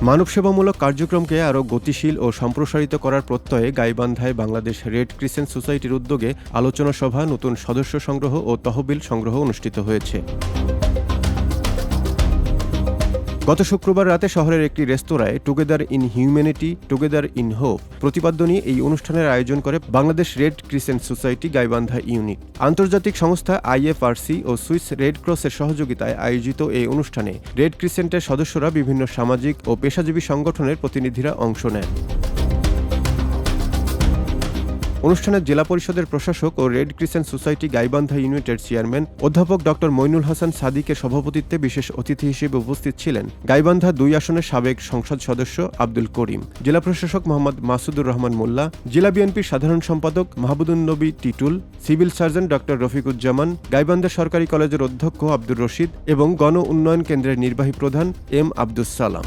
মানবসেবামূলক কার্যক্রমকে আরও গতিশীল ও সম্প্রসারিত করার প্রত্যয়ে গাইবান্ধায় বাংলাদেশ রেড ক্রিসেন্ট সোসাইটির উদ্যোগে আলোচনা সভা, নতুন সদস্য সংগ্রহ ও তহবিল সংগ্রহ অনুষ্ঠিত হয়েছে। গত শুক্রবার রাতে শহরের একটি রেস্তোরাঁয় together in humanity, together in hope প্রতিপাদ্য নিয়ে এই অনুষ্ঠানের আয়োজন করে Bangladesh red crescent society Gaibandha unit. আন্তর্জাতিক সংস্থা IFRC ও সুইস রেড ক্রসের সহযোগিতায় আয়োজিত এই অনুষ্ঠানে রেড ক্রিসেন্টের সদস্যরা, বিভিন্ন সামাজিক ও পেশাজীবী সংগঠনের প্রতিনিধিরা অংশ নেন। অনুষ্ঠানে জেলা পরিষদের প্রশাসক ও রেড ক্রিসেন্ট সোসাইটি গাইবান্ধা ইউনিটের চেয়ারম্যান অধ্যাপক ডক্টর মইনুল হাসান সাদিকের সভাপতিত্বে বিশেষ অতিথি হিসেবে উপস্থিত ছিলেন গাইবান্ধা 2 আসনের সাবেক সংসদ সদস্য আব্দুল করিম, জেলা প্রশাসক মোহাম্মদ মাসুদুর রহমান মোল্লা, জেলা বিএনপির সাধারণ সম্পাদক Mahbubun Nabi Titul, civil surgeon doctor Rafiquzzaman, Gaibandha সরকারি কলেজের অধ্যক্ষ আব্দুর রশিদ এবং গণ উন্নয়ন কেন্দ্রের নির্বাহী প্রধান M আব্দুস সালাম।